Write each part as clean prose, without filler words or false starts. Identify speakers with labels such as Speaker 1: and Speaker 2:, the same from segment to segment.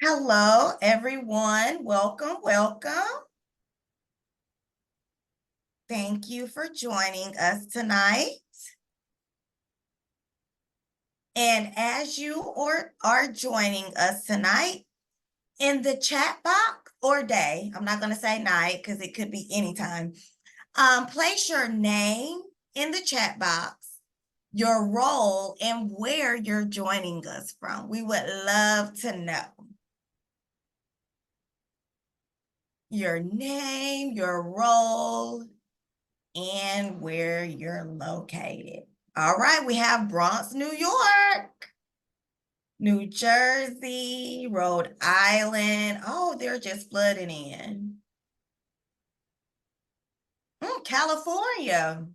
Speaker 1: Hello, everyone. Welcome, welcome. Thank you for joining us tonight. And as you are joining us tonight, in the chat box or day, I'm not going to say night because it could be anytime, place your name in the chat box, your role, and where you're joining us from. We would love to know your name, your role, and where you're located. All right, we have Bronx, New York, New Jersey, Rhode Island. Oh, they're just flooding in. California.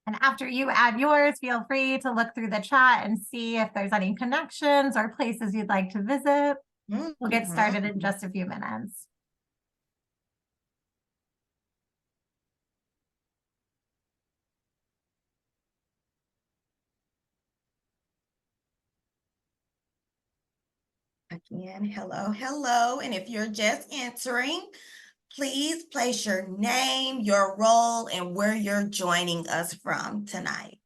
Speaker 2: And after you add yours, feel free to look through the chat and see if there's any connections or places you'd like to visit. We'll get started in just a few minutes.
Speaker 1: Again, hello, hello. And if you're just entering, please place your name, your role, and where you're joining us from today.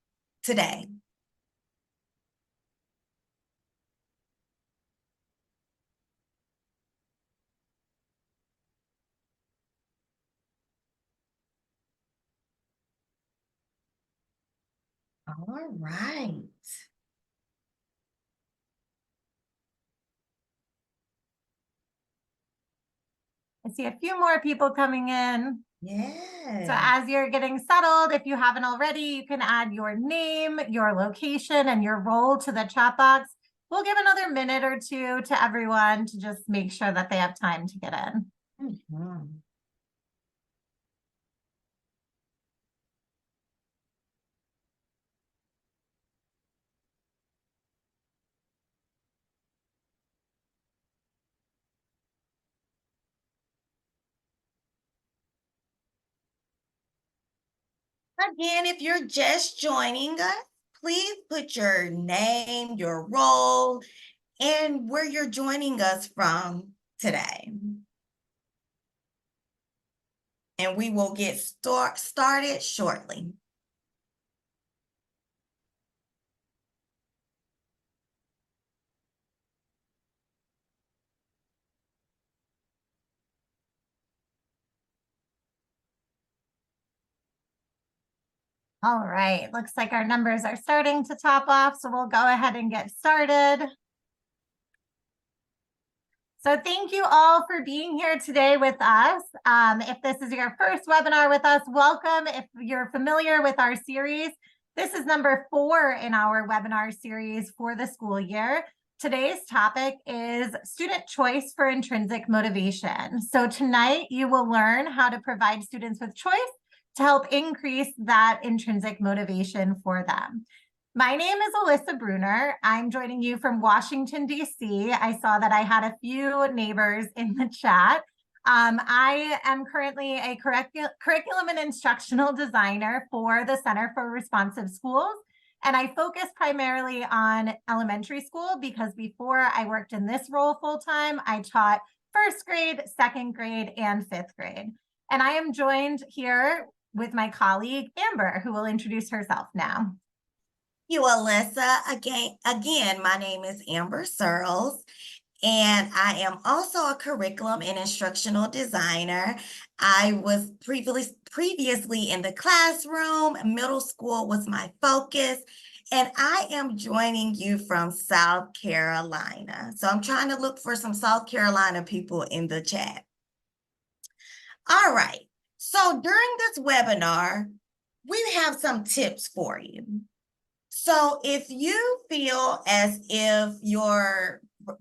Speaker 1: All right.
Speaker 2: I see a few more people coming in.
Speaker 1: Yeah.
Speaker 2: So as you're getting settled, if you haven't already, you can add your name, your location, and your role to the chat box. We'll give another minute or two to everyone to just make sure that they have time to get in.
Speaker 1: Again, if you're just joining us, please put your name, your role, and where you're joining us from today. And we will get started shortly.
Speaker 2: All right, looks like our numbers are starting to top off, so we'll go ahead and get started. So thank you all for being here today with us. If this is your first webinar with us, welcome. If you're familiar with our series, this is number 4 in our webinar series for the school year. Today's topic is student choice for intrinsic motivation. So tonight you will learn how to provide students with choice to help increase that intrinsic motivation for them. My name is Alyssa Bruner. I'm joining you from Washington, D.C. I saw that I had a few neighbors in the chat. I am currently a curriculum and instructional designer for the Center for Responsive Schools, and I focus primarily on elementary school because before I worked in this role full-time, I taught first grade, second grade, and fifth grade. And I am joined here with my colleague, Amber, who will introduce herself now.
Speaker 1: You, Alyssa. Again, my name is Amber Searles, and I am also a curriculum and instructional designer. I was previously in the classroom. Middle school was my focus, and I am joining you from South Carolina. So I'm trying to look for some South Carolina people in the chat. All right. So during this webinar, we have some tips for you. So if you feel as if your a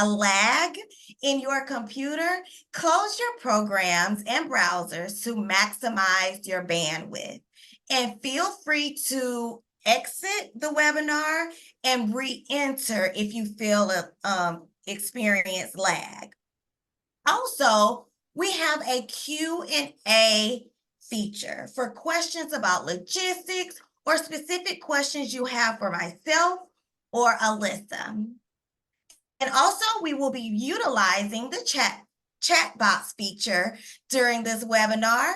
Speaker 1: lag in your computer, close your programs and browsers to maximize your bandwidth. And feel free to exit the webinar and re-enter if you feel experience lag. Also, we have a Q&A feature for questions about logistics or specific questions you have for myself or Alyssa. And also, we will be utilizing the chat box feature during this webinar,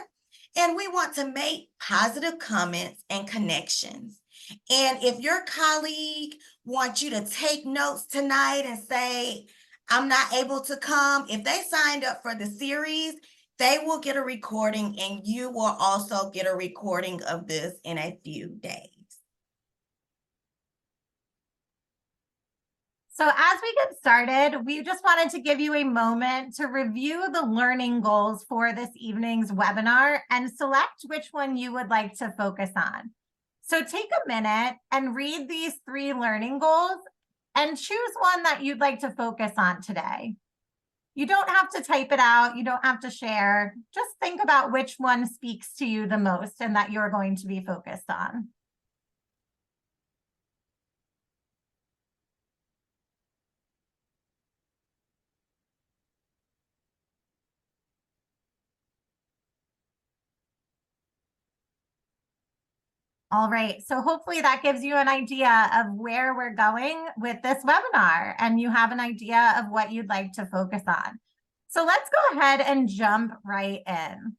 Speaker 1: and we want to make positive comments and connections. And if your colleague wants you to take notes tonight and say, I'm not able to come, if they signed up for the series, they will get a recording, and you will also get a recording of this in a few days.
Speaker 2: So as we get started, we just wanted to give you a moment to review the learning goals for this evening's webinar and select which one you would like to focus on. So take a minute and read these 3 learning goals and choose one that you'd like to focus on today. You don't have to type it out. You don't have to share. Just think about which one speaks to you the most and that you're going to be focused on. All right, so hopefully that gives you an idea of where we're going with this webinar, and you have an idea of what you'd like to focus on. So let's go ahead and jump right in.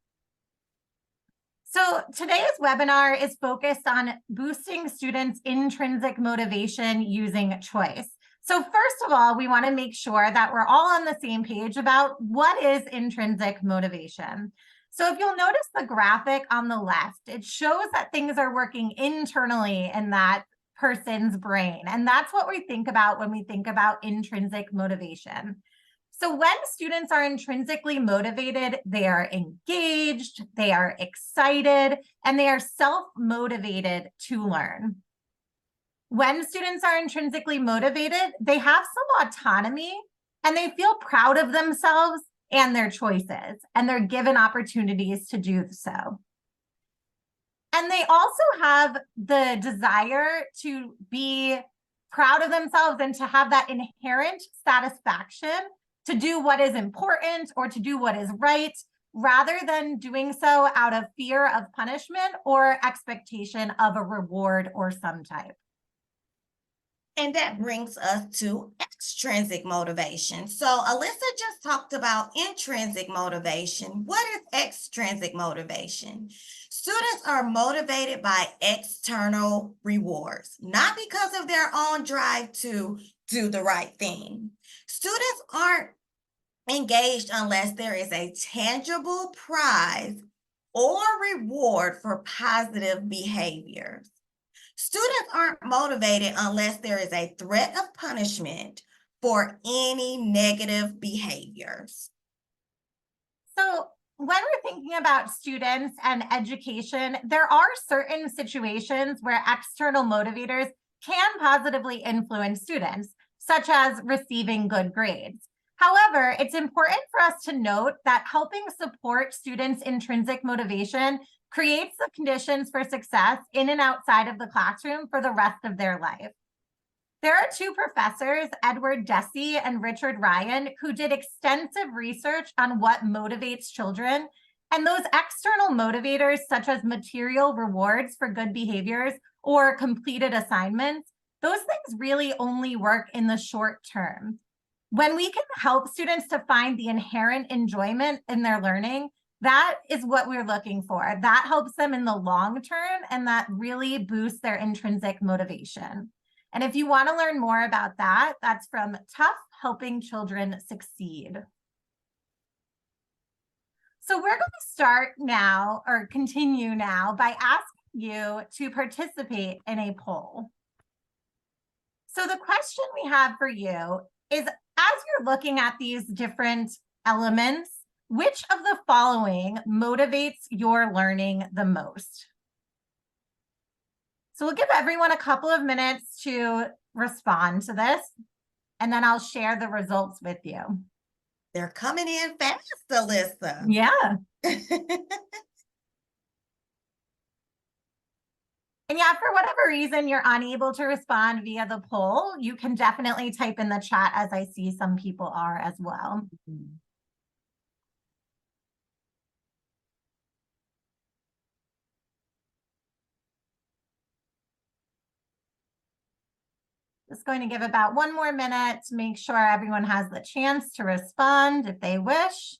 Speaker 2: So today's webinar is focused on boosting students' intrinsic motivation using choice. So first of all, we want to make sure that we're all on the same page about what is intrinsic motivation. So if you'll notice the graphic on the left, it shows that things are working internally in that person's brain. And that's what we think about when we think about intrinsic motivation. So when students are intrinsically motivated, they are engaged, they are excited, and they are self-motivated to learn. When students are intrinsically motivated, they have some autonomy and they feel proud of themselves and their choices, and they're given opportunities to do so. And they also have the desire to be proud of themselves and to have that inherent satisfaction to do what is important or to do what is right, rather than doing so out of fear of punishment or expectation of a reward or some type.
Speaker 1: And that brings us to extrinsic motivation. So Alyssa just talked about intrinsic motivation. What is extrinsic motivation? Students are motivated by external rewards, not because of their own drive to do the right thing. Students aren't engaged unless there is a tangible prize or reward for positive behaviors. Students aren't motivated unless there is a threat of punishment for any negative behaviors.
Speaker 2: So when we're thinking about students and education, there are certain situations where external motivators can positively influence students, such as receiving good grades. However, it's important for us to note that helping support students' intrinsic motivation creates the conditions for success in and outside of the classroom for the rest of their life. There are 2 professors, Edward Deci and Richard Ryan, who did extensive research on what motivates children. And those external motivators, such as material rewards for good behaviors or completed assignments, those things really only work in the short term. When we can help students to find the inherent enjoyment in their learning, that is what we're looking for. That helps them in the long term, and that really boosts their intrinsic motivation. And if you want to learn more about that, that's from Tough Helping Children Succeed. So we're going to start now, or continue now, by asking you to participate in a poll. So the question we have for you is, as you're looking at these different elements, which of the following motivates your learning the most? So we'll give everyone a couple of minutes to respond to this, and then I'll share the results with you.
Speaker 1: They're coming in fast, Alyssa.
Speaker 2: Yeah. And yeah, for whatever reason you're unable to respond via the poll, you can definitely type in the chat, as I see some people are as well. Just going to give about 1 more minute to make sure everyone has the chance to respond if they wish.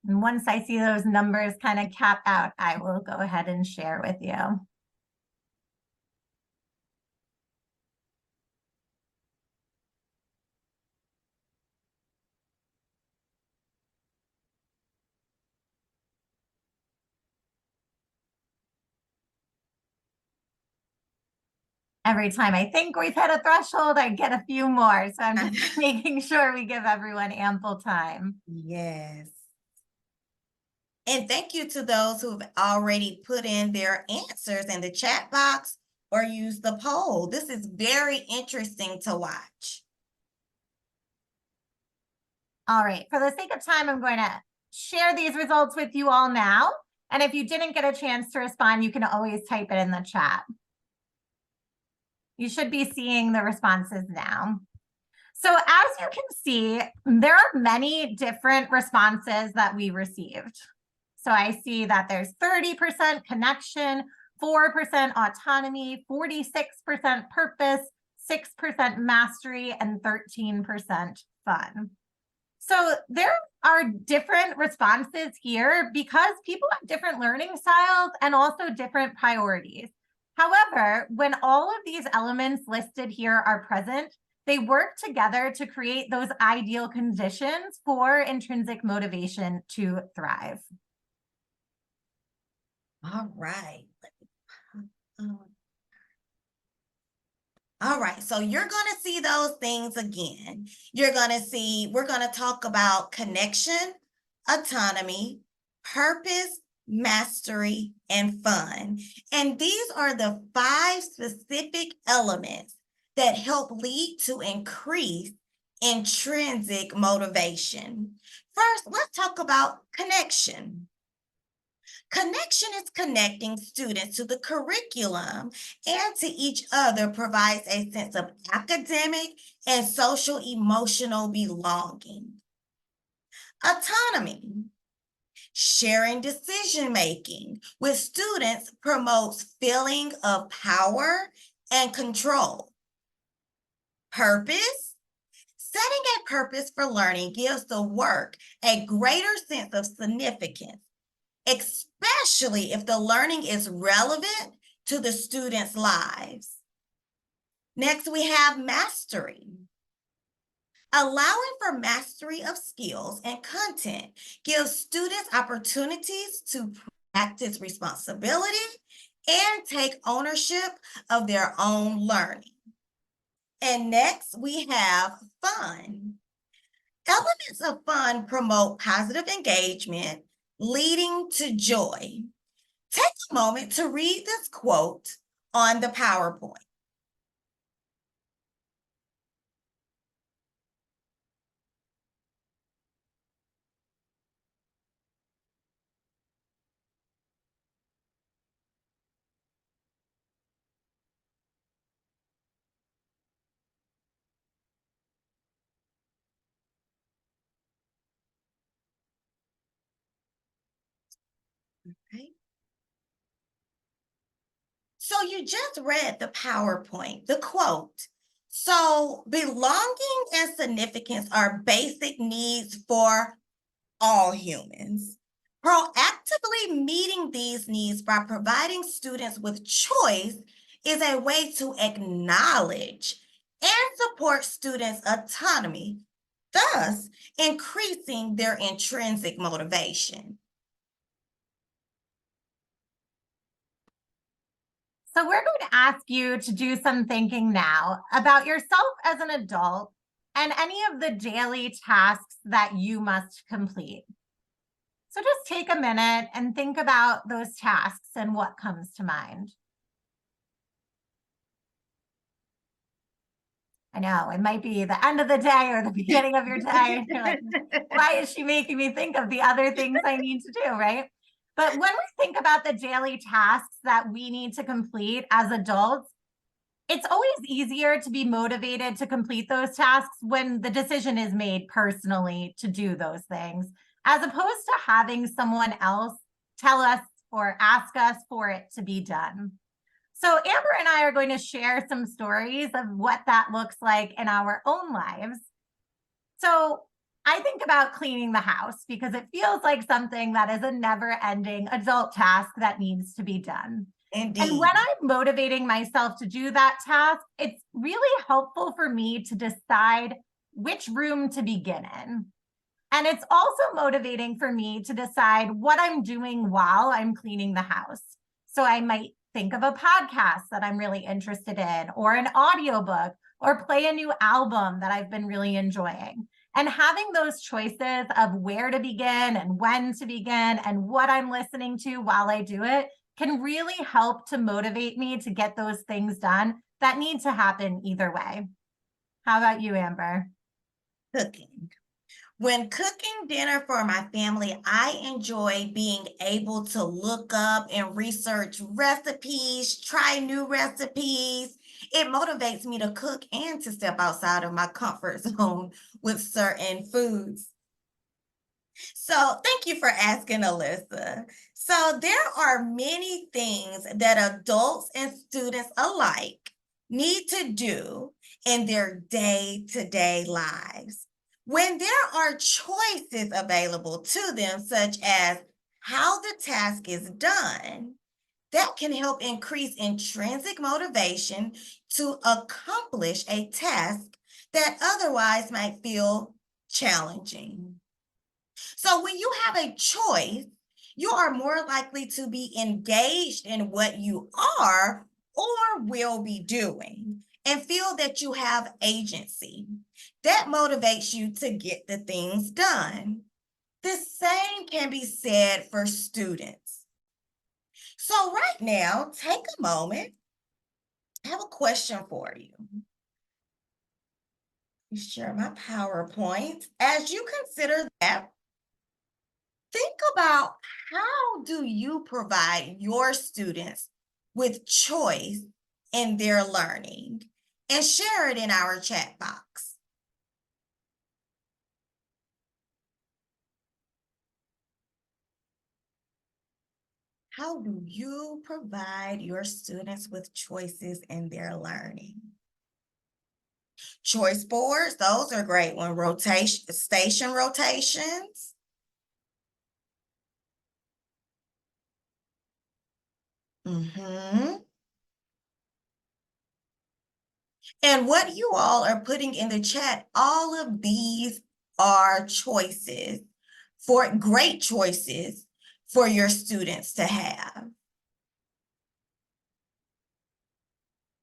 Speaker 2: And once I see those numbers kind of cap out, I will go ahead and share with you. Every time I think we've hit a threshold, I get a few more. So I'm just making sure we give everyone ample time.
Speaker 1: Yes. And thank you to those who've already put in their answers in the chat box or used the poll. This is very interesting to watch.
Speaker 2: All right, for the sake of time, I'm going to share these results with you all now. And if you didn't get a chance to respond, you can always type it in the chat. You should be seeing the responses now. So as you can see, there are many different responses that we received. So I see that there's 30% connection, 4% autonomy, 46% purpose, 6% mastery, and 13% fun. So there are different responses here because people have different learning styles and also different priorities. However, when all of these elements listed here are present, they work together to create those ideal conditions for intrinsic motivation to thrive.
Speaker 1: All right. All right, so you're going to see those things again. You're going to see, we're going to talk about connection, autonomy, purpose, mastery, and fun. And these are the 5 specific elements that help lead to increased intrinsic motivation. First, let's talk about connection. Connection is connecting students to the curriculum and to each other provides a sense of academic and social emotional belonging. Autonomy. Sharing decision-making with students promotes feeling of power and control. Purpose. Setting a purpose for learning gives the work a greater sense of significance, especially if the learning is relevant to the students' lives. Next, we have mastery. Allowing for mastery of skills and content gives students opportunities to practice responsibility and take ownership of their own learning. And next, we have fun. Elements of fun promote positive engagement, leading to joy. Take a moment to read this quote on the PowerPoint. Okay. So you just read the PowerPoint, the quote. So belonging and significance are basic needs for all humans. Proactively meeting these needs by providing students with choice is a way to acknowledge and support students' autonomy, thus increasing their intrinsic motivation.
Speaker 2: So we're going to ask you to do some thinking now about yourself as an adult and any of the daily tasks that you must complete. So just take a minute and think about those tasks and what comes to mind. I know it might be the end of the day or the beginning of your day. You're like, why is she making me think of the other things I need to do, right? But when we think about the daily tasks that we need to complete as adults, it's always easier to be motivated to complete those tasks when the decision is made personally to do those things, as opposed to having someone else tell us or ask us for it to be done. So Amber and I are going to share some stories of what that looks like in our own lives. So I think about cleaning the house because it feels like something that is a never-ending adult task that needs to be done. And when
Speaker 1: Indeed.
Speaker 2: I'm motivating myself to do that task, it's really helpful for me to decide which room to begin in. And it's also motivating for me to decide what I'm doing while I'm cleaning the house. So I might think of a podcast that I'm really interested in, or an audiobook, or play a new album that I've been really enjoying. And having those choices of where to begin and when to begin and what I'm listening to while I do it can really help to motivate me to get those things done that need to happen either way. How about you, Amber?
Speaker 1: Cooking. When cooking dinner for my family, I enjoy being able to look up and research recipes, try new recipes. It motivates me to cook and to step outside of my comfort zone with certain foods. So, thank you for asking, Alyssa. So, there are many things that adults and students alike need to do in their day-to-day lives. When there are choices available to them, such as how the task is done, that can help increase intrinsic motivation to accomplish a task that otherwise might feel challenging. So when you have a choice, you are more likely to be engaged in what you are or will be doing and feel that you have agency. That motivates you to get the things done. The same can be said for students. So right now, take a moment. I have a question for you. Share my PowerPoint. As you consider that, think about how do you provide your students with choice in their learning and share it in our chat box. How do you provide your students with choices in their learning? Choice boards, those are great one. Rotation, station rotations. Mm-hmm. And what you all are putting in the chat, all of these are choices for great choices for your students to have.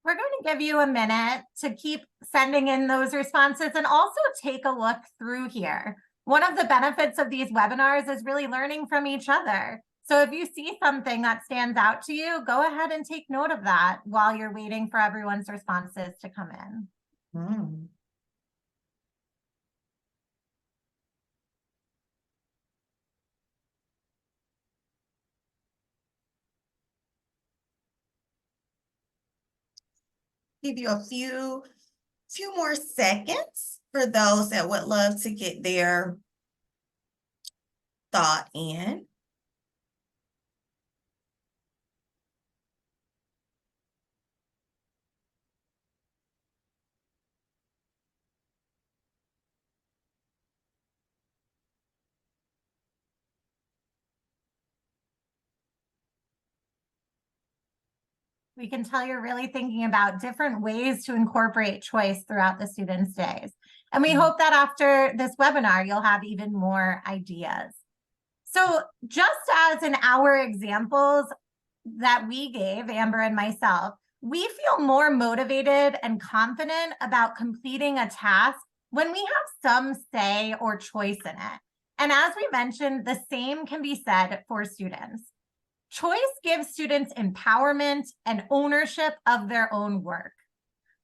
Speaker 2: We're going to give you a minute to keep sending in those responses and also take a look through here. One of the benefits of these webinars is really learning from each other. So if you see something that stands out to you, go ahead and take note of that while you're waiting for everyone's responses to come in.
Speaker 1: Mm. Give you a few more seconds for those that would love to get their thought in.
Speaker 2: We can tell you're really thinking about different ways to incorporate choice throughout the students' days. And we hope that after this webinar, you'll have even more ideas. So just as in our examples that we gave, Amber and myself, we feel more motivated and confident about completing a task when we have some say or choice in it. And as we mentioned, the same can be said for students. Choice gives students empowerment and ownership of their own work.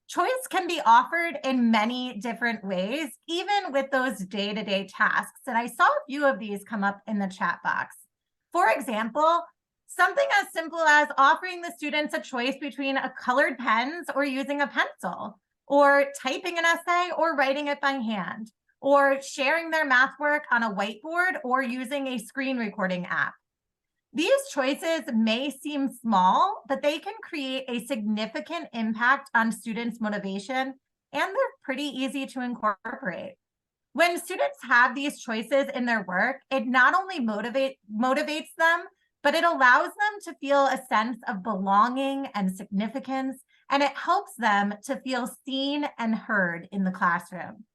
Speaker 2: Choice can be offered in many different ways, even with those day-to-day tasks. And I saw a few of these come up in the chat box. For example, something as simple as offering the students a choice between a colored pens or using a pencil, or typing an essay or writing it by hand, or sharing their math work on a whiteboard, or using a screen recording app. These choices may seem small, but they can create a significant impact on students' motivation, and they're pretty easy to incorporate. When students have these choices in their work, it not only motivates them, but it allows them to feel a sense of belonging and significance, and it helps them to feel seen and heard in the classroom.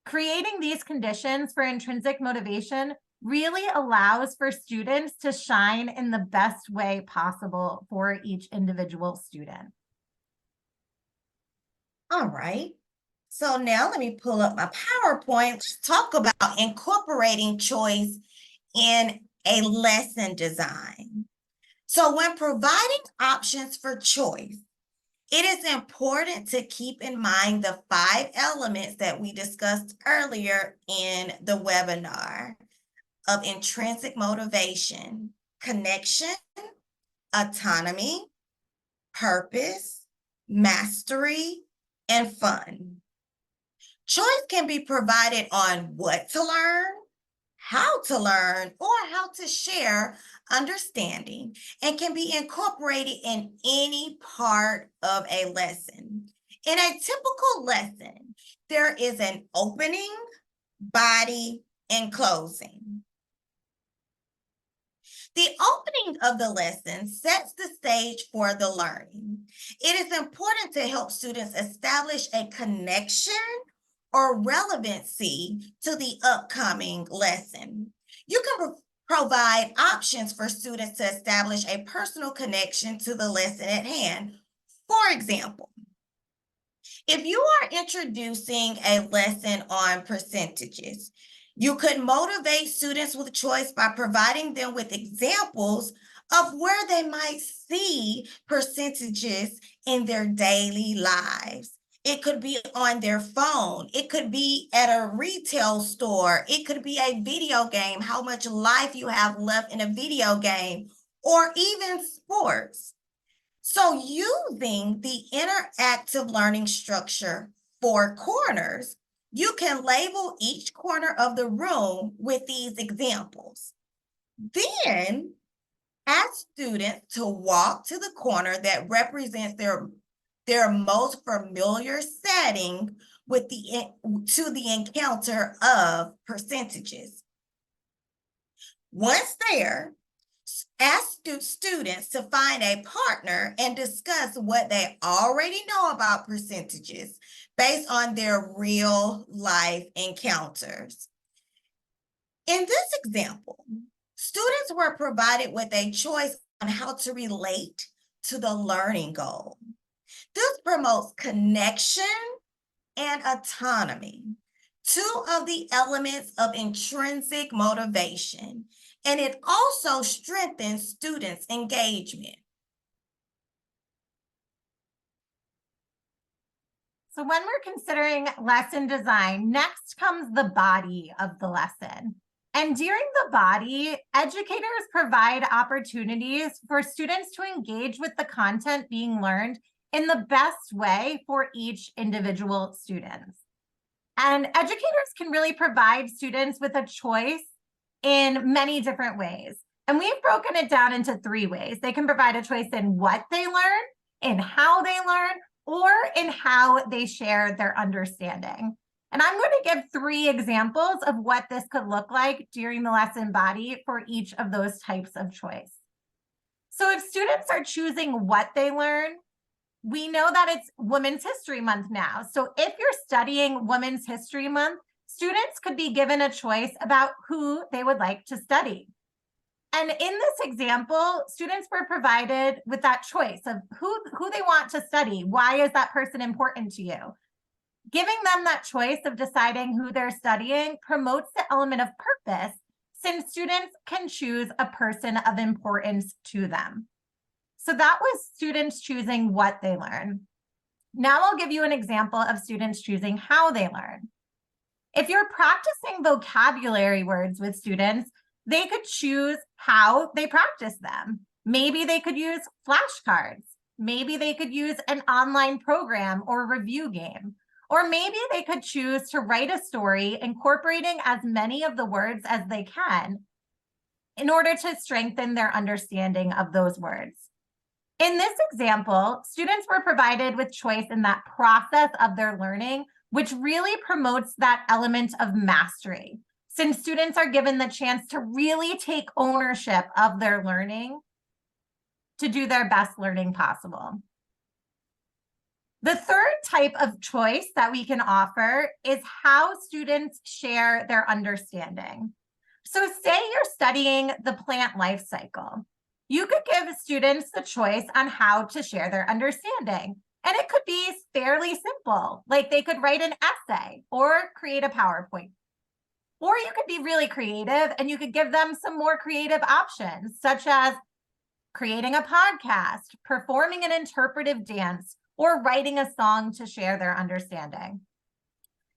Speaker 2: Creating these conditions for intrinsic motivation really allows for students to shine in the best way possible for each individual student.
Speaker 1: All right. So now let me pull up my PowerPoint. Let's talk about incorporating choice in a lesson design. So when providing options for choice, it is important to keep in mind the 5 elements that we discussed earlier in the webinar of intrinsic motivation: connection, autonomy, purpose, mastery, and fun. Choice can be provided on what to learn, how to learn, or how to share understanding, and can be incorporated in any part of a lesson. In a typical lesson, there is an opening, body, and closing. The opening of the lesson sets the stage for the learning. It is important to help students establish a connection or relevancy to the upcoming lesson. You can provide options for students to establish a personal connection to the lesson at hand. For example, if you are introducing a lesson on percentages, you could motivate students with choice by providing them with examples of where they might see percentages in their daily lives. It could be on their phone. It could be at a retail store. It could be a video game, how much life you have left in a video game, or even sports. So using the interactive learning structure 4 corners, you can label each corner of the room with these examples. Then ask students to walk to the corner that represents their most familiar setting with to the encounter of percentages. Once there, ask students to find a partner and discuss what they already know about percentages based on their real life encounters. In this example, students were provided with a choice on how to relate to the learning goal. This promotes connection and autonomy, 2 of the elements of intrinsic motivation, and it also strengthens students' engagement.
Speaker 2: So when we're considering lesson design, next comes the body of the lesson. And during the body, educators provide opportunities for students to engage with the content being learned in the best way for each individual student. And educators can really provide students with a choice in many different ways. And we've broken it down into 3 ways. They can provide a choice in what they learn, in how they learn, or in how they share their understanding. And I'm going to give 3 examples of what this could look like during the lesson body for each of those types of choice. So if students are choosing what they learn, we know that it's Women's History Month now. So if you're studying Women's History Month, students could be given a choice about who they would like to study. And in this example, students were provided with that choice of who they want to study. Why is that person important to you? Giving them that choice of deciding who they're studying promotes the element of purpose, since students can choose a person of importance to them. So that was students choosing what they learn. Now I'll give you an example of students choosing how they learn. If you're practicing vocabulary words with students, they could choose how they practice them. Maybe they could use flashcards. Maybe they could use an online program or review game. Or maybe they could choose to write a story incorporating as many of the words as they can in order to strengthen their understanding of those words. In this example, students were provided with choice in that process of their learning, which really promotes that element of mastery, since students are given the chance to really take ownership of their learning to do their best learning possible. The third type of choice that we can offer is how students share their understanding. So say you're studying the plant life cycle. You could give students the choice on how to share their understanding. And it could be fairly simple, like they could write an essay or create a PowerPoint. Or you could be really creative and you could give them some more creative options, such as creating a podcast, performing an interpretive dance, or writing a song to share their understanding.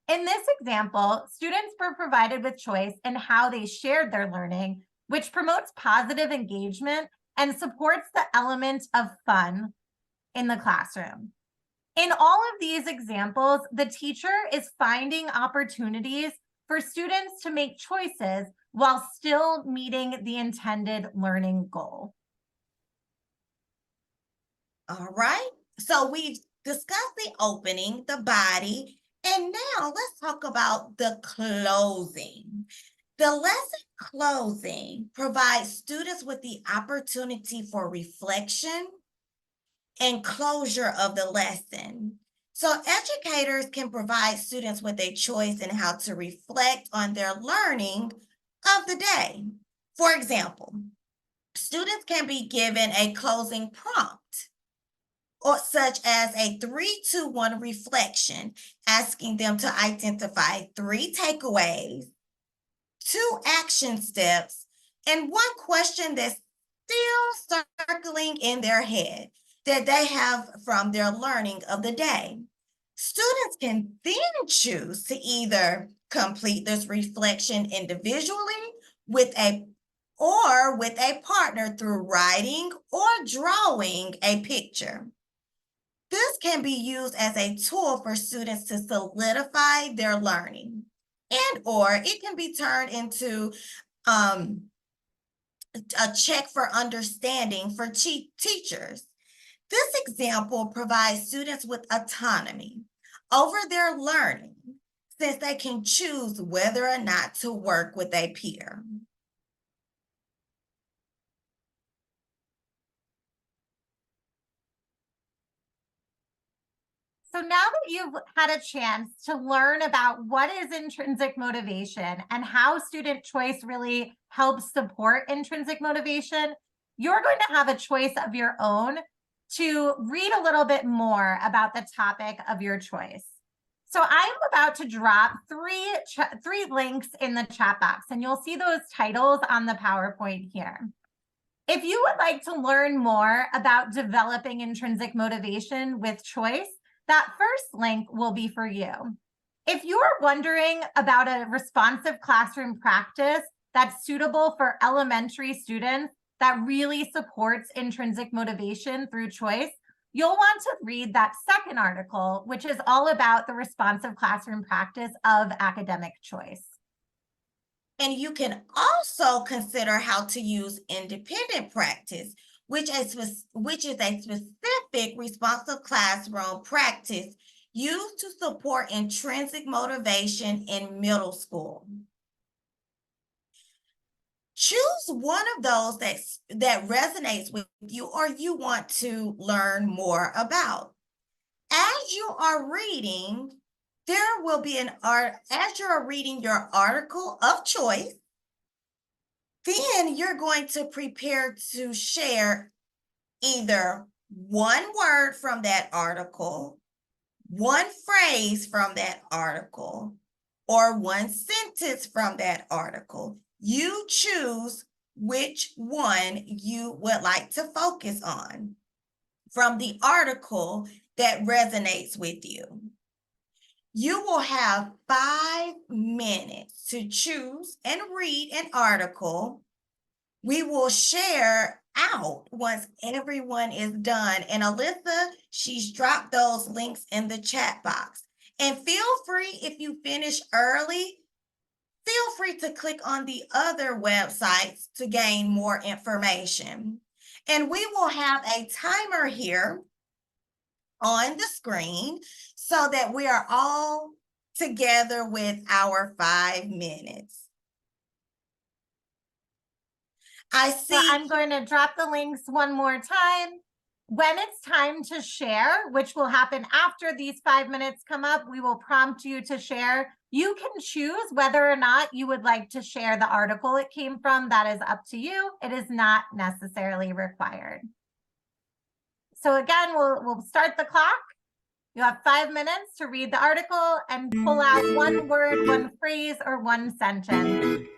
Speaker 2: In this example, students were provided with choice in how they shared their learning, which promotes positive engagement and supports the element of fun in the classroom. In all of these examples, the teacher is finding opportunities for students to make choices while still meeting the intended learning goal.
Speaker 1: All right. So we've discussed the opening, the body, and now let's talk about the closing. The lesson closing provides students with the opportunity for reflection and closure of the lesson. So educators can provide students with a choice in how to reflect on their learning of the day. For example, students can be given a closing prompt, or such as a 3-2-1 reflection, asking them to identify 3 takeaways, 2 action steps, and 1 question that's still circling in their head that they have from their learning of the day. Students can then choose to either complete this reflection individually with a partner through writing or drawing a picture. This can be used as a tool for students to solidify their learning, and or it can be turned into a check for understanding for teachers. This example provides students with autonomy over their learning, since they can choose whether or not to work with a peer.
Speaker 2: So now that you've had a chance to learn about what is intrinsic motivation and how student choice really helps support intrinsic motivation, you're going to have a choice of your own to read a little bit more about the topic of your choice. So I'm about to drop three links in the chat box, and you'll see those titles on the PowerPoint here. If you would like to learn more about developing intrinsic motivation with choice, that first link will be for you. If you are wondering about a responsive classroom practice that's suitable for elementary students that really supports intrinsic motivation through choice, you'll want to read that second article, which is all about the responsive classroom practice of academic choice.
Speaker 1: And you can also consider how to use independent practice, which is a specific responsive classroom practice used to support intrinsic motivation in middle school. Choose one of those that resonates with you or you want to learn more about. As you are reading, there will be as you're reading your article of choice, then you're going to prepare to share either one word from that article, one phrase from that article, or one sentence from that article. You choose which one you would like to focus on from the article that resonates with you. You will have 5 minutes to choose and read an article. We will share out once everyone is done. And Alyssa, she's dropped those links in the chat box. And feel free, if you finish early, feel free to click on the other websites to gain more information. And we will have a timer here on the screen so that we are all together with our 5 minutes. I
Speaker 2: So
Speaker 1: see.
Speaker 2: I'm going to drop the links one more time. When it's time to share, which will happen after these 5 minutes come up, we will prompt you to share. You can choose whether or not you would like to share the article it came from. That is up to you. It is not necessarily required. So again, we'll start the clock. You have 5 minutes to read the article and pull out one word, one phrase, or one sentence.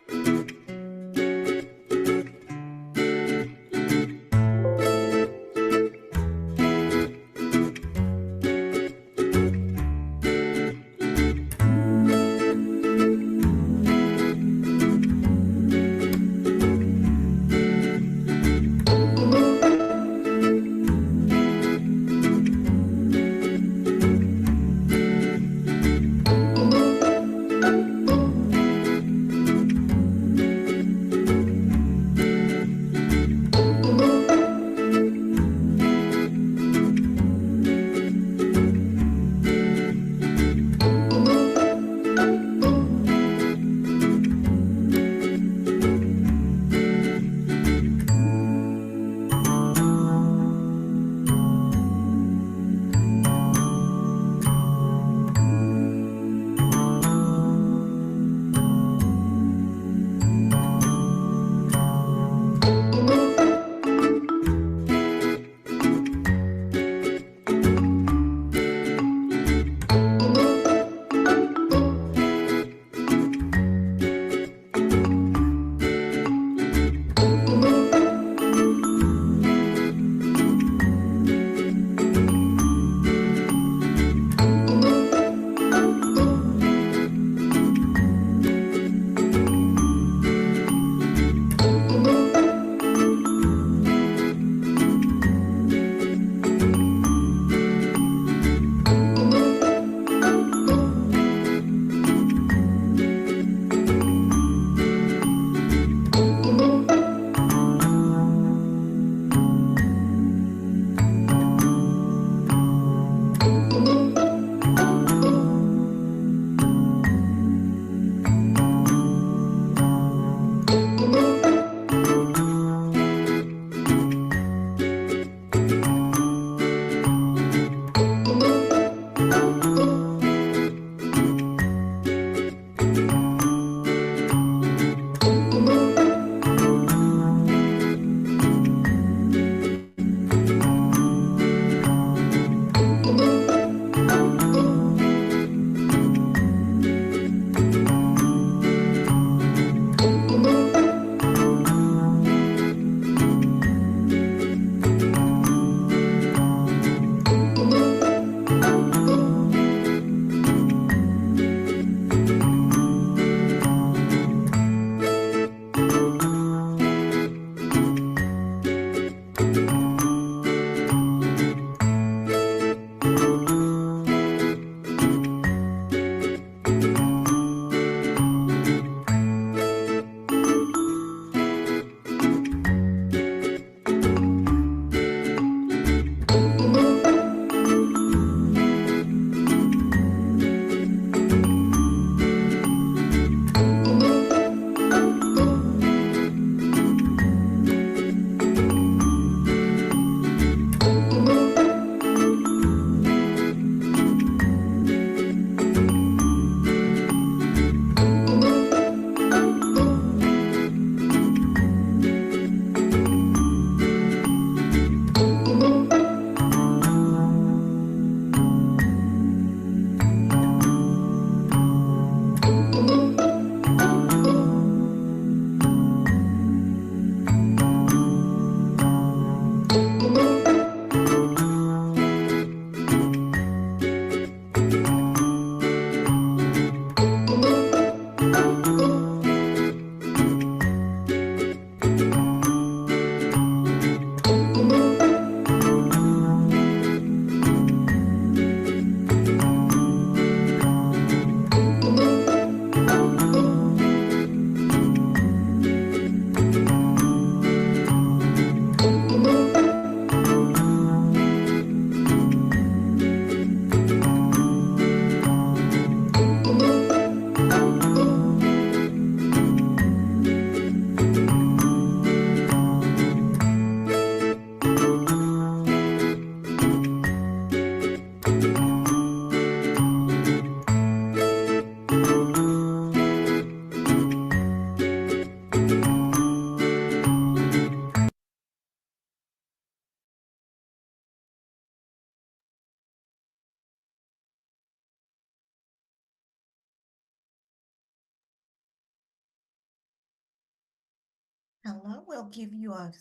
Speaker 1: Hello, we'll give you a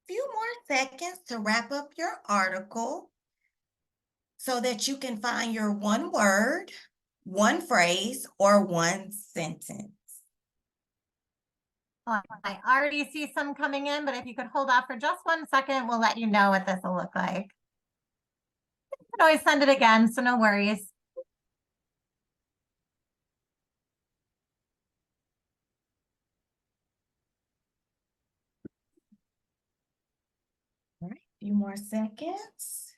Speaker 1: few more seconds to wrap up your article so that you can find your one word, one phrase, or one sentence.
Speaker 2: I already see some coming in, but if you could hold off for just 1 second, we'll let you know what this will look like. You can always send it again, so no worries.
Speaker 1: All right, a few more seconds.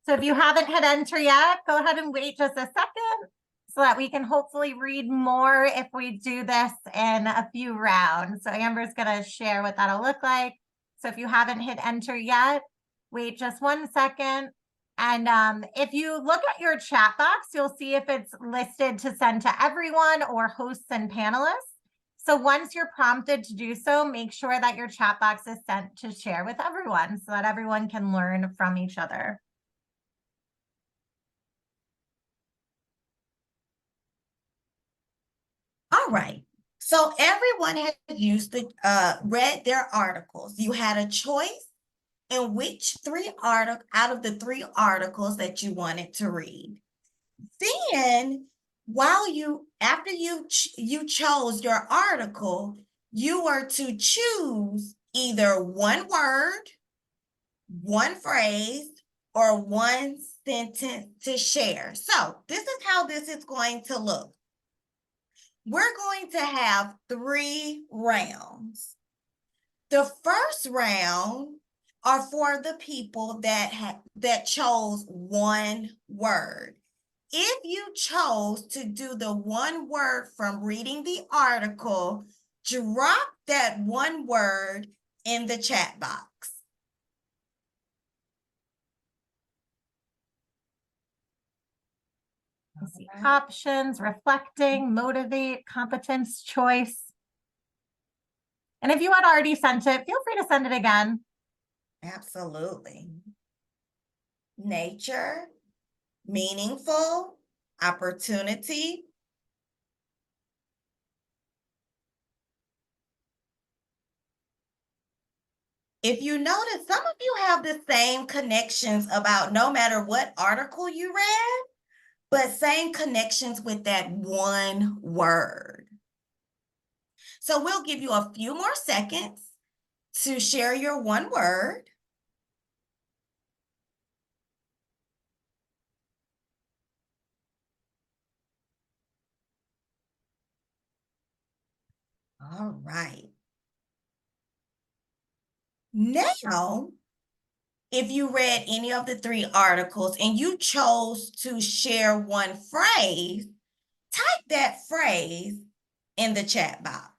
Speaker 2: So if you haven't hit enter yet, go ahead and wait just a second so that we can hopefully read more if we do this in a few rounds. So Amber's going to share what that'll look like. So if you haven't hit enter yet, wait just 1 second. And if you look at your chat box, you'll see if it's listed to send to everyone or hosts and panelists. So once you're prompted to do so, make sure that your chat box is sent to share with everyone so that everyone can learn from each other.
Speaker 1: All right. So everyone had read their articles. You had a choice in which out of the three articles that you wanted to read. Then, after you chose your article, you were to choose either one word, one phrase, or one sentence to share. So this is how this is going to look. We're going to have 3 rounds. The first round are for the people that chose one word. If you chose to do the one word from reading the article, drop that one word in the chat box.
Speaker 2: Options, reflecting, motivate, competence, choice. And if you had already sent it, feel free to send it again.
Speaker 1: Absolutely. Nature, meaningful, opportunity. If you notice, some of you have the same connections about no matter what article you read, but same connections with that one word. So we'll give you a few more seconds to share your one word. All right. Now, if you read any of the 3 articles and you chose to share one phrase, type that phrase in the chat box.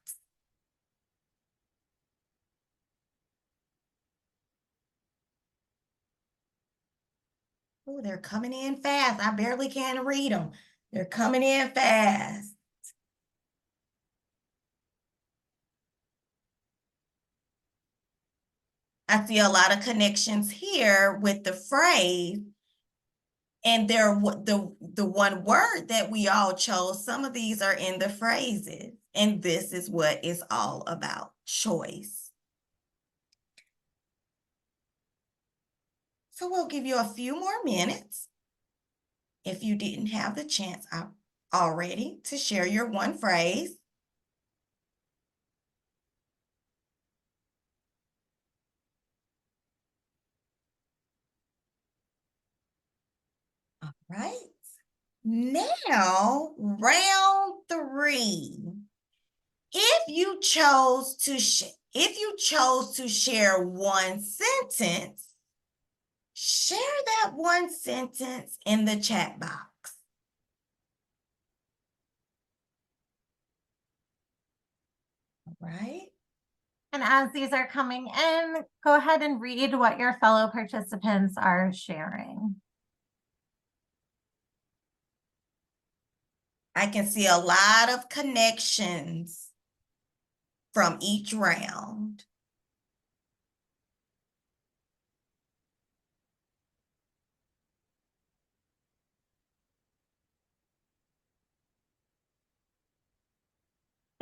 Speaker 1: Oh, they're coming in fast. I barely can read them. They're coming in fast. I see a lot of connections here with the phrase, and the one word that we all chose. Some of these are in the phrases, and this is what it's all about: choice. So we'll give you a few more minutes if you didn't have the chance already to share your one phrase. All right. Now, round 3. If you chose to share one sentence, share that one sentence in the chat box. All right.
Speaker 2: And as these are coming in, go ahead and read what your fellow participants are sharing.
Speaker 1: I can see a lot of connections from each round.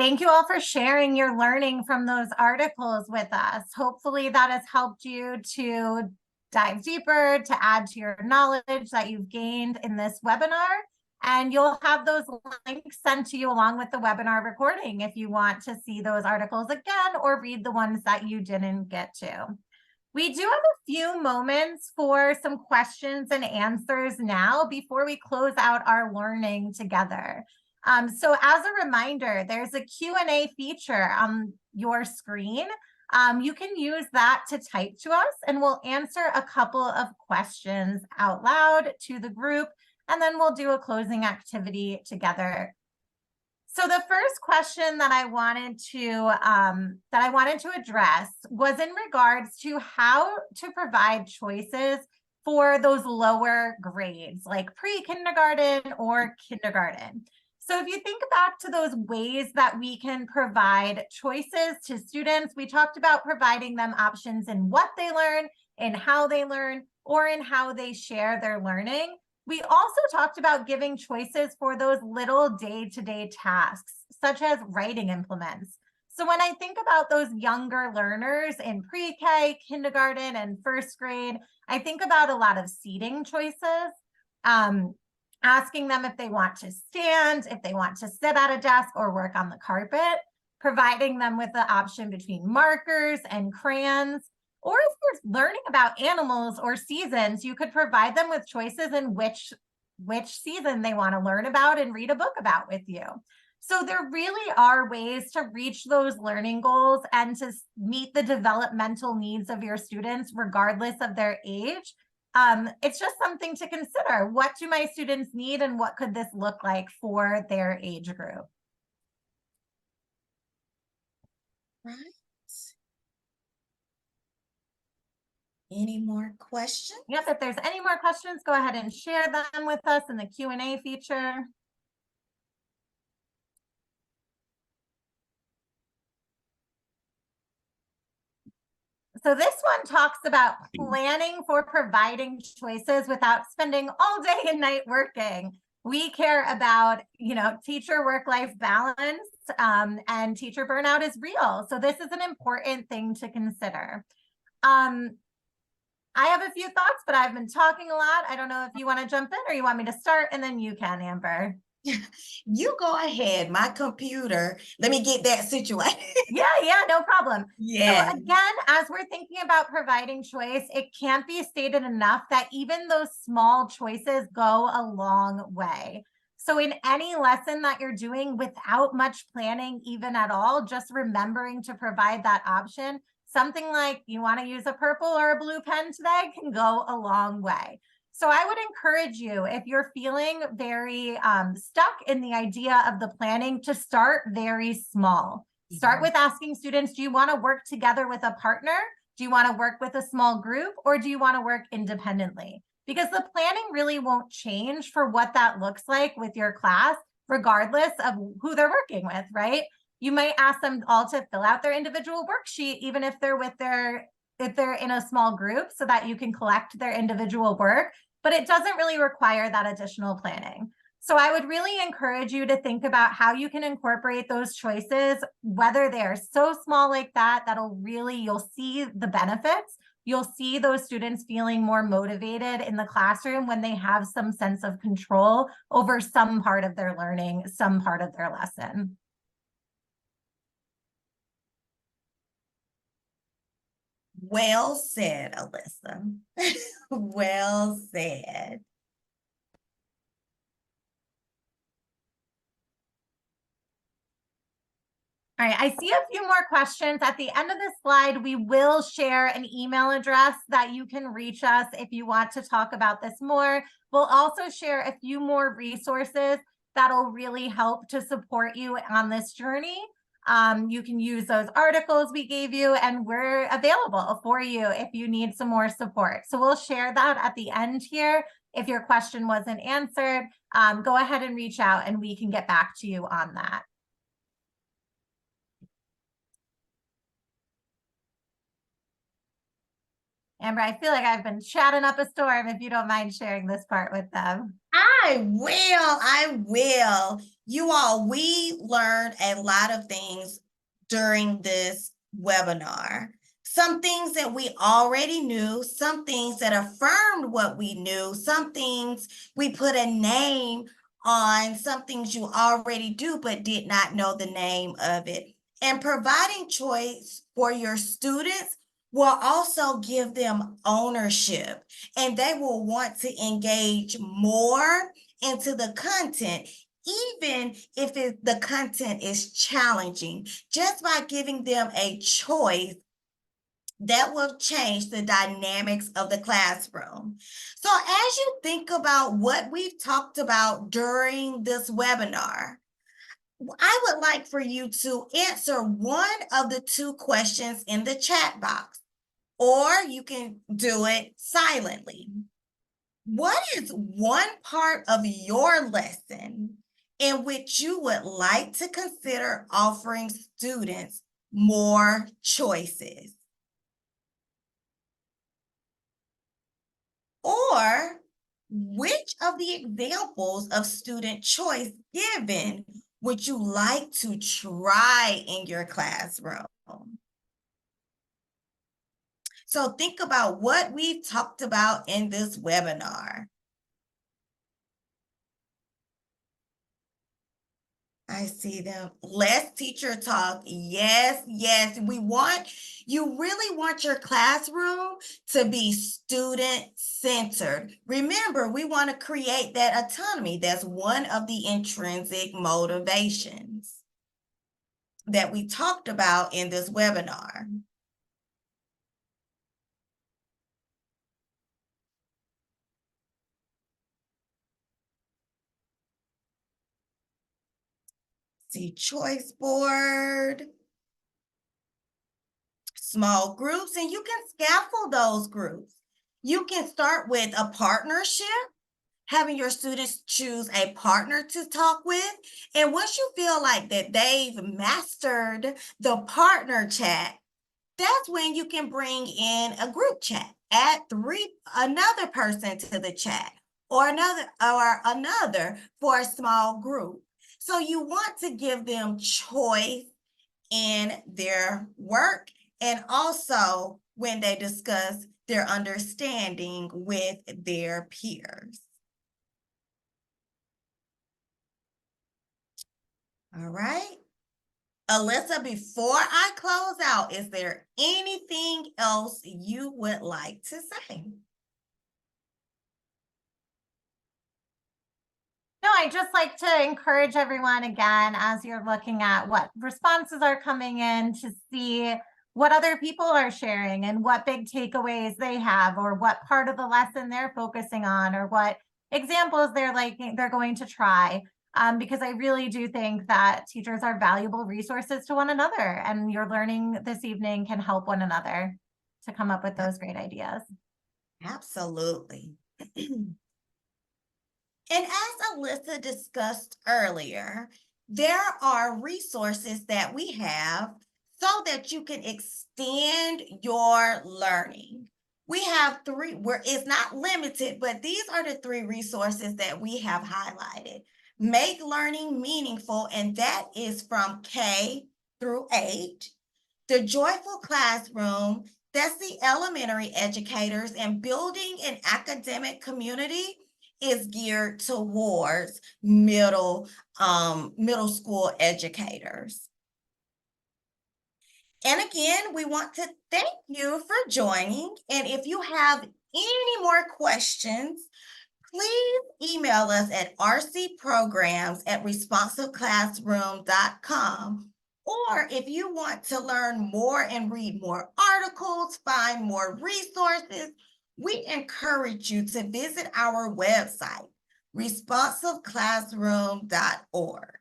Speaker 2: Thank you all for sharing your learning from those articles with us. Hopefully that has helped you to dive deeper, to add to your knowledge that you've gained in this webinar. And you'll have those links sent to you along with the webinar recording if you want to see those articles again or read the ones that you didn't get to. We do have a few moments for some questions and answers now before we close out our learning together. So as a reminder, there's a Q&A feature on your screen. You can use that to type to us, and we'll answer a couple of questions out loud to the group, and then we'll do a closing activity together. So the first question that I wanted to address was in regards to how to provide choices for those lower grades, like pre-kindergarten or kindergarten. So if you think back to those ways that we can provide choices to students, we talked about providing them options in what they learn, in how they learn, or in how they share their learning. We also talked about giving choices for those little day-to-day tasks, such as writing implements. So when I think about those younger learners in pre-K, kindergarten, and first grade, I think about a lot of seating choices, asking them if they want to stand, if they want to sit at a desk or work on the carpet, providing them with the option between markers and crayons. Or if you're learning about animals or seasons, you could provide them with choices in which season they want to learn about and read a book about with you. So there really are ways to reach those learning goals and to meet the developmental needs of your students, regardless of their age. It's just something to consider. What do my students need, and what could this look like for their age group?
Speaker 1: Right. Any more questions?
Speaker 2: Yep, if there's any more questions, go ahead and share them with us in the Q&A feature. So this one talks about planning for providing choices without spending all day and night working. We care about, teacher work-life balance, and teacher burnout is real. So this is an important thing to consider. I have a few thoughts, but I've been talking a lot. I don't know if you want to jump in or you want me to start, and then you can, Amber.
Speaker 1: You go ahead. My computer, let me get that situated.
Speaker 2: Yeah, no problem.
Speaker 1: Yeah.
Speaker 2: So again, as we're thinking about providing choice, it can't be stated enough that even those small choices go a long way. So in any lesson that you're doing without much planning, even at all, just remembering to provide that option, something like you want to use a purple or a blue pen today can go a long way. So I would encourage you, if you're feeling very stuck in the idea of the planning, to start very small. Start with asking students, do you want to work together with a partner? Do you want to work with a small group, or do you want to work independently? Because the planning really won't change for what that looks like with your class, regardless of who they're working with, right? You might ask them all to fill out their individual worksheet, even if they're in a small group, so that you can collect their individual work, but it doesn't really require that additional planning. So I would really encourage you to think about how you can incorporate those choices, whether they're so small like that, you'll see the benefits. You'll see those students feeling more motivated in the classroom when they have some sense of control over some part of their learning, some part of their lesson.
Speaker 1: Well said, Alyssa. Well said.
Speaker 2: All right, I see a few more questions. At the end of this slide, we will share an email address that you can reach us if you want to talk about this more. We'll also share a few more resources that'll really help to support you on this journey. You can use those articles we gave you, and we're available for you if you need some more support. So we'll share that at the end here. If your question wasn't answered, go ahead and reach out and we can get back to you on that. Amber, I feel like I've been chatting up a storm, if you don't mind sharing this part with them.
Speaker 1: I will. You all, we learned a lot of things during this webinar. Some things that we already knew, some things that affirmed what we knew, some things we put a name on, some things you already do but did not know the name of it. And providing choice for your students will also give them ownership, and they will want to engage more into the content, even if the content is challenging. Just by giving them a choice, that will change the dynamics of the classroom. So as you think about what we've talked about during this webinar, I would like for you to answer one of the two questions in the chat box, or you can do it silently. What is one part of your lesson in which you would like to consider offering students more choices? Or which of the examples of student choice given would you like to try in your classroom? So think about what we've talked about in this webinar. I see them. Less teacher talk. Yes, yes. You really want your classroom to be student-centered. Remember, we want to create that autonomy. That's one of the intrinsic motivations that we talked about in this webinar. See choice board, small groups, and you can scaffold those groups. You can start with a partnership, having your students choose a partner to talk with. And once you feel like that they've mastered the partner chat, that's when you can bring in a group chat. Add another person to the chat, or another for a small group. So you want to give them choice in their work, and also when they discuss their understanding with their peers. All right. Alyssa, before I close out, is there anything else you would like to say?
Speaker 2: No, I just like to encourage everyone again, as you're looking at what responses are coming in, to see what other people are sharing and what big takeaways they have, or what part of the lesson they're focusing on, or what examples they're going to try. Because I really do think that teachers are valuable resources to one another, and your learning this evening can help one another to come up with those great ideas.
Speaker 1: Absolutely. And as Alyssa discussed earlier, there are resources that we have so that you can extend your learning. We have three, it's not limited, but these are the three resources that we have highlighted. Make learning meaningful, and that is from K through 8. The Joyful Classroom, that's the elementary educators, and building an academic community is geared towards middle school educators. And again, we want to thank you for joining. And if you have any more questions, please email us at rcprograms@responsiveclassroom.com. Or if you want to learn more and read more articles, find more resources, we encourage you to visit our website, responsiveclassroom.org.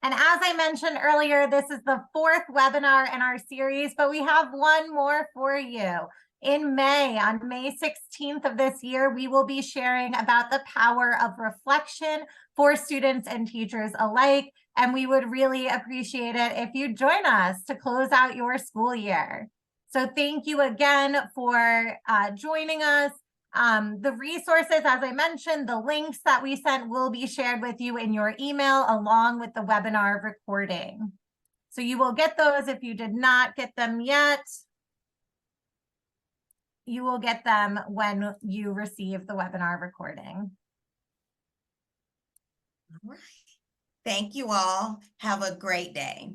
Speaker 2: And as I mentioned earlier, this is the 4th webinar in our series, but we have one more for you. In May, on May 16th of this year, we will be sharing about the power of reflection for students and teachers alike. And we would really appreciate it if you join us to close out your school year. So thank you again for joining us. The resources, as I mentioned, the links that we sent will be shared with you in your email along with the webinar recording. So you will get those if you did not get them yet. You will get them when you receive the webinar recording.
Speaker 1: All right. Thank you all. Have a great day.